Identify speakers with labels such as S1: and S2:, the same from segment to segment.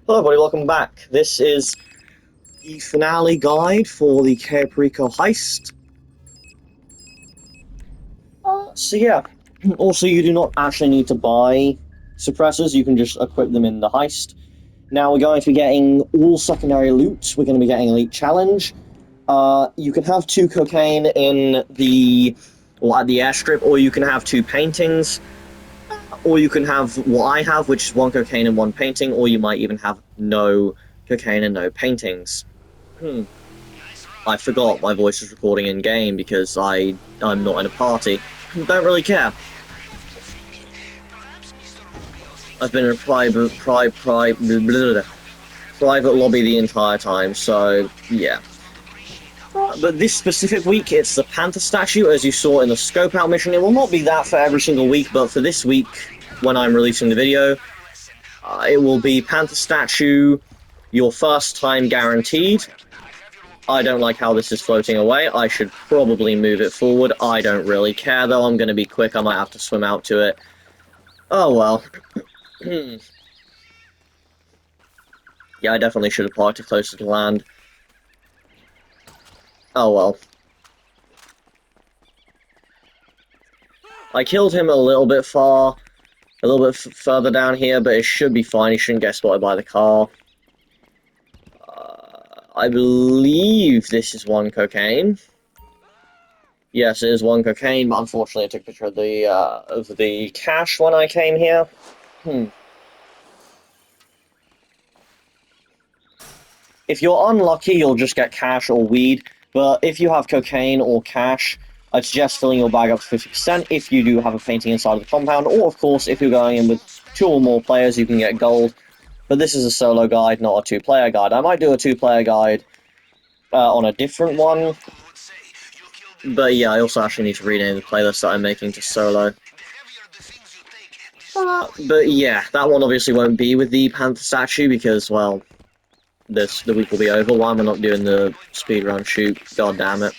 S1: Hello everybody, welcome back. This is the finale guide for the Perico heist. So yeah, also you do not actually need to buy suppressors, you can just equip them in the heist. Now we're going to be getting all secondary loot, we're going to be getting Elite Challenge. You can have 2 cocaine in the, at the airstrip, or you can have 2 paintings. Or you can have what I have, which is 1 cocaine and 1 painting, or you might even have no cocaine and no paintings. I forgot my voice is recording in game because I'm not in a party. Don't really care. I've been in a private lobby the entire time, so yeah. But this specific week, it's the Panther statue, as you saw in the scope out mission. It will not be that for every single week, but for this week, when I'm releasing the video, it will be Panther statue, your first time guaranteed. I don't like how this is floating away. I should probably move it forward. I don't really care, though. I'm going to be quick. I might have to swim out to it. Oh, well. Yeah, I definitely should have parked it closer to land. Oh, well. I killed him a little bit further down here, but it should be fine. He shouldn't get spotted by the car. I believe this is 1 cocaine. Yes, it is 1 cocaine, but unfortunately I took a picture of the cash when I came here. If you're unlucky, you'll just get cash or weed, but if you have cocaine or cash, I'd suggest filling your bag up to 50% if you do have a painting inside of the compound, or of course, if you're going in with 2 or more players, you can get gold. But this is a solo guide, not a 2-player guide. I might do a 2-player guide on a different one. But yeah, I also actually need to rename the playlist that I'm making to solo. But yeah, that one obviously won't be with the Panther statue because, well, the week will be over. Why am I not doing the speedrun shoot? God damn it.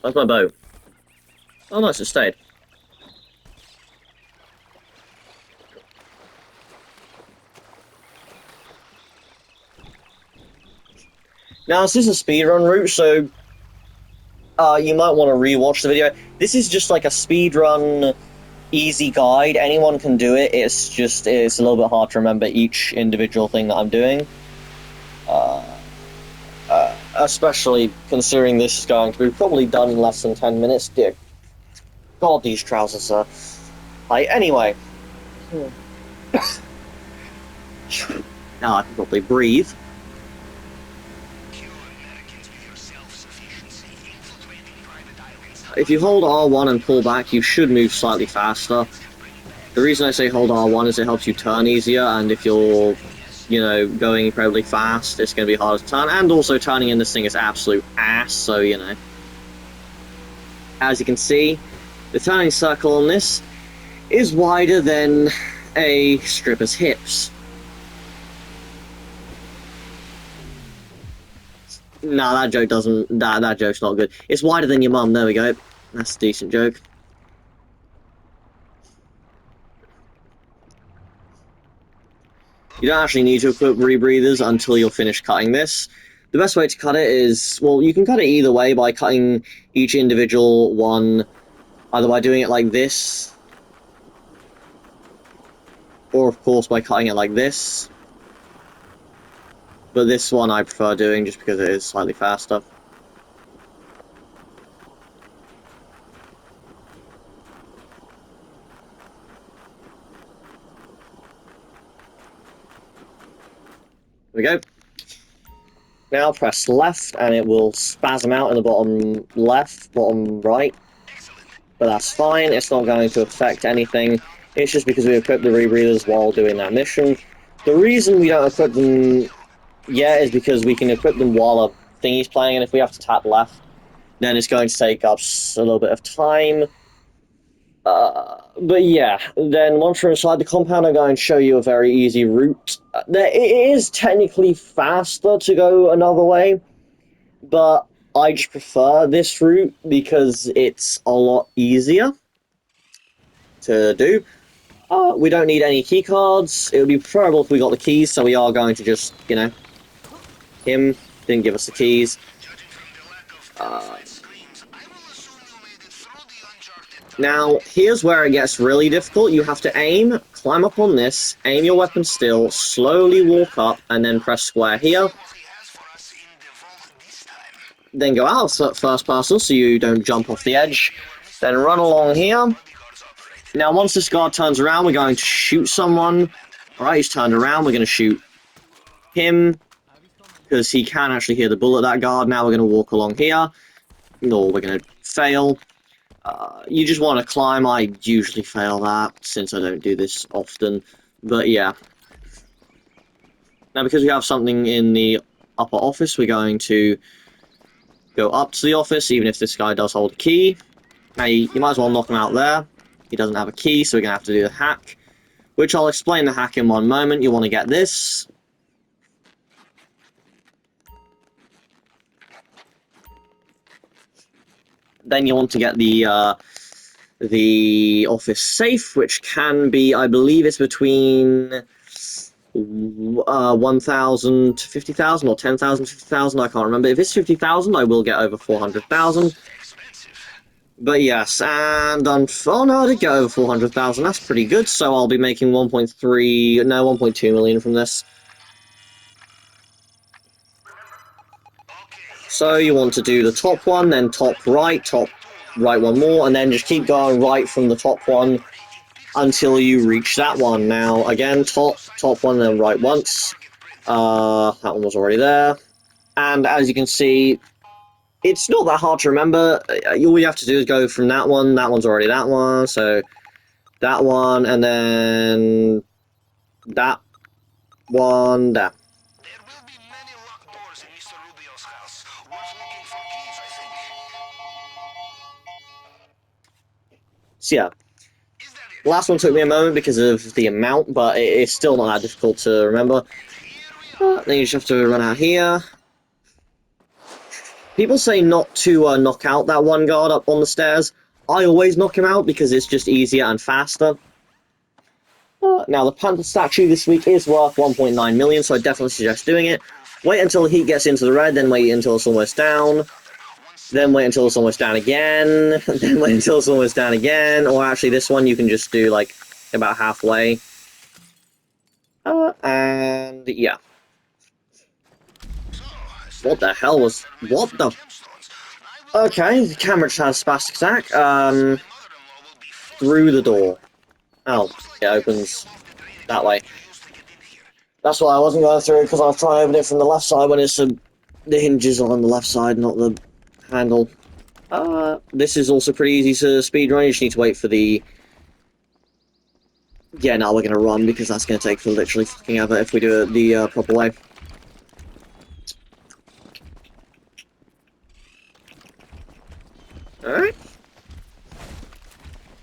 S1: Where's my boat? Oh nice, it stayed. Now, this is a speedrun route, so you might want to rewatch the video. This is just like a speedrun easy guide. Anyone can do it. It's a little bit hard to remember each individual thing that I'm doing. Especially considering this is going to be probably done in less than 10 minutes. Dear God, these trousers are... anyway. Now I can probably breathe. If you hold R1 and pull back, you should move slightly faster. The reason I say hold R1 is it helps you turn easier, and if you're, going incredibly fast, it's going to be harder to turn, and also turning in this thing is absolute ass, so, As you can see, the turning circle on this is wider than a stripper's hips. Nah, that joke doesn't... That joke's not good. It's wider than your mum, there we go. That's a decent joke. You don't actually need to equip rebreathers until you're finished cutting this. The best way to cut it is... Well, you can cut it either way by cutting each individual one, either by doing it like this, or of course by cutting it like this. But this one I prefer doing just because it is slightly faster. There we go. Now press left and it will spasm out in the bottom left, bottom right. But that's fine, it's not going to affect anything. It's just because we equipped the rebreathers while doing that mission. The reason we don't equip them yet is because we can equip them while a thingy's playing, and if we have to tap left, then it's going to take up a little bit of time. But yeah, then once we're inside the compound, I'm going to show you a very easy route. It is technically faster to go another way, but I just prefer this route because it's a lot easier to do. We don't need any key cards. It would be preferable if we got the keys, so we are going to just, you know, him didn't give us the keys. Now, here's where it gets really difficult. You have to aim, climb up on this, aim your weapon still, slowly walk up, and then press square here. Then go out first person so you don't jump off the edge. Then run along here. Now, once this guard turns around, we're going to shoot someone. Alright, he's turned around. We're going to shoot him because he can actually hear the bullet, that guard. Now we're going to walk along here. No, we're going to fail. You just want to climb. I usually fail that since I don't do this often. But yeah. Now, because we have something in the upper office, we're going to go up to the office, even if this guy does hold a key. Now, you might as well knock him out there. He doesn't have a key, so we're going to have to do the hack, which I'll explain the hack in one moment. You want to get this. Then you want to get the office safe, which can be, I believe it's between 1,000 to 50,000 or 10,000 to 50,000, I can't remember. If it's 50,000, I will get over 400,000. But yes, and oh no, I did get over 400,000. That's pretty good. So I'll be making 1.2 million from this. So you want to do the top one, then top right one more, and then just keep going right from the top one until you reach that one. Now again, top one, then right once. That one was already there, and as you can see, it's not that hard to remember. All you have to do is go from that one. That one's already that one, so that one, and then that one, that.
S2: There will be many locked doors in Mr. Rubio's house. Worth looking for keys, I think.
S1: So yeah. Last one took me a moment because of the amount, but it's still not that difficult to remember. Then you just have to run out here. People say not to knock out that one guard up on the stairs. I always knock him out because it's just easier and faster. Now, the Panther statue this week is worth 1.9 million, so I definitely suggest doing it. Wait until the heat gets into the red, then wait until it's almost down. Then wait until it's almost down again. Then wait until it's almost down again. Or actually, this one you can just do, like, about halfway. And, yeah. What the hell was... What the... Okay, the camera just had a spastic attack. Through the door. Oh, it opens that way. That's why I wasn't going through, because I was trying to open it from the left side when it's the hinges are on the left side, not the handle. This is also pretty easy to speedrun. You just need to wait for the... Yeah, now we're going to run, because that's going to take for literally fucking ever if we do it the proper way. Alright.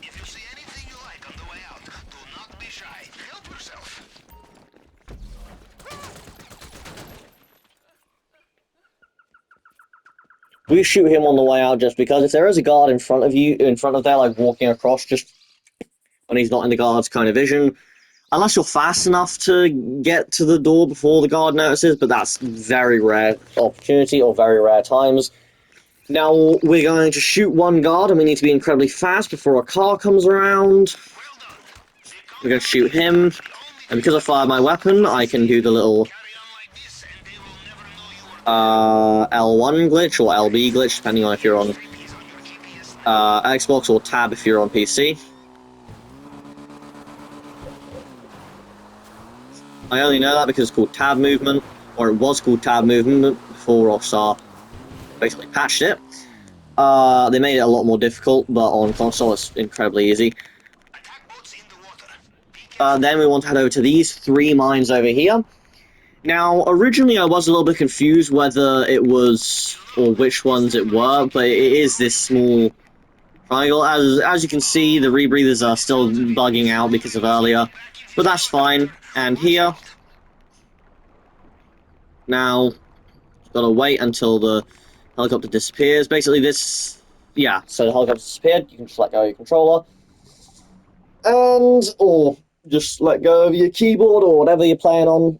S2: If you see anything you like on the way out, do not be shy. Help yourself.
S1: We shoot him on the way out just because if there is a guard in front of there, like walking across, just when he's not in the guard's kind of vision, unless you're fast enough to get to the door before the guard notices, but that's very rare opportunity or very rare times. Now, we're going to shoot one guard, and we need to be incredibly fast before a car comes around. We're going to shoot him, and because I fired my weapon, I can do the little L1 glitch, or LB glitch, depending on if you're on Xbox, or Tab if you're on PC. I only know that because it's called Tab Movement, or it was called Tab Movement before Rockstar basically patched it. They made it a lot more difficult, but on console it's incredibly easy. Then we want to head over to these 3 mines over here. Now, originally I was a little bit confused whether it was, or which ones it were, but it is this small triangle. As you can see, the rebreathers are still bugging out because of earlier, but that's fine. And here, now, gotta wait until the helicopter disappears. Basically this, yeah, so the helicopter disappeared, you can just let go of your controller. or just let go of your keyboard or whatever you're playing on.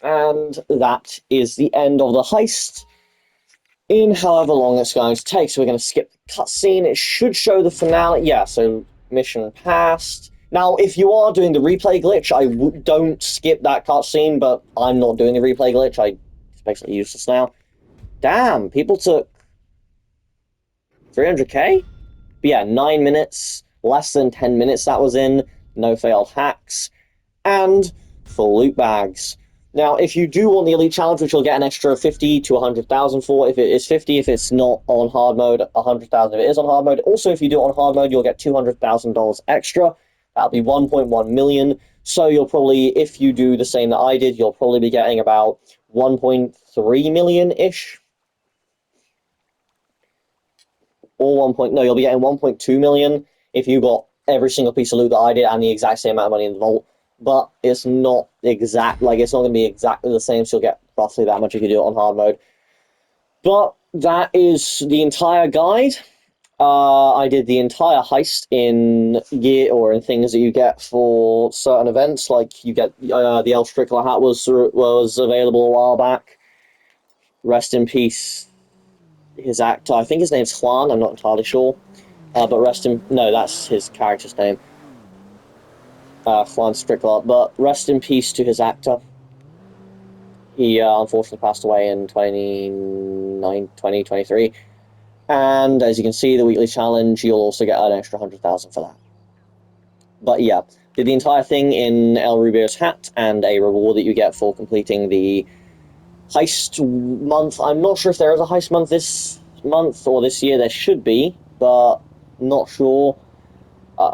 S1: And that is the end of the heist in however long it's going to take. So we're going to skip the cutscene. It should show the finale. Yeah, so mission passed. Now, if you are doing the replay glitch, don't skip that cutscene, but I'm not doing the replay glitch. It's basically useless now. Damn, people took 300k? But yeah, 9 minutes, less than 10 minutes that was in, no failed hacks, and full loot bags. Now, if you do want the Elite Challenge, which you'll get an extra 50 to 100,000 for, if it is 50, if it's not on hard mode, 100,000 if it is on hard mode. Also, if you do it on hard mode, you'll get $200,000 extra. That'll be 1.1 million. So you'll probably, if you do the same that I did, you'll probably be getting about 1.3 million-ish. Or no, you'll be getting 1.2 million if you got every single piece of loot that I did and the exact same amount of money in the vault. But it's not exact, like, it's not going to be exactly the same, so you'll get roughly that much if you do it on hard mode. But that is the entire guide. I did the entire heist in gear or in things that you get for certain events, like you get the El Strickler hat was available a while back. Rest in peace, his actor. I think his name's Juan. I'm not entirely sure. But no, that's his character's name. Juan Strickler. But rest in peace to his actor. He unfortunately passed away in 2023. And as you can see, the weekly challenge, you'll also get an extra 100,000 for that. But yeah, did the entire thing in El Rubio's hat and a reward that you get for completing the heist month. I'm not sure if there is a heist month this month or this year. There should be, but not sure.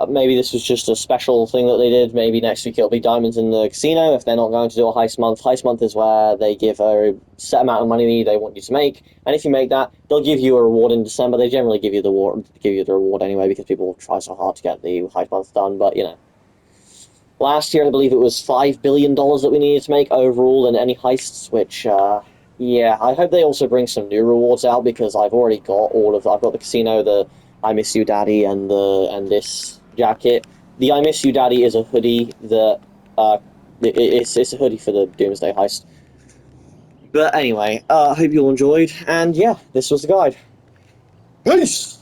S1: Maybe this was just a special thing that they did. Maybe next week it'll be Diamonds in the Casino if they're not going to do a heist month. Heist month is where they give a set amount of money they want you to make, and if you make that, they'll give you a reward in December. They generally give you the reward anyway because people try so hard to get the heist month done. But you know, last year I believe it was $5 billion that we needed to make overall in any heists, which yeah, I hope they also bring some new rewards out because I've already got I've got the casino, the I Miss You Daddy, and this jacket. The I Miss You Daddy is a hoodie that it's a hoodie for the Doomsday heist. But anyway, I hope you all enjoyed, and yeah, this was the guide. Peace.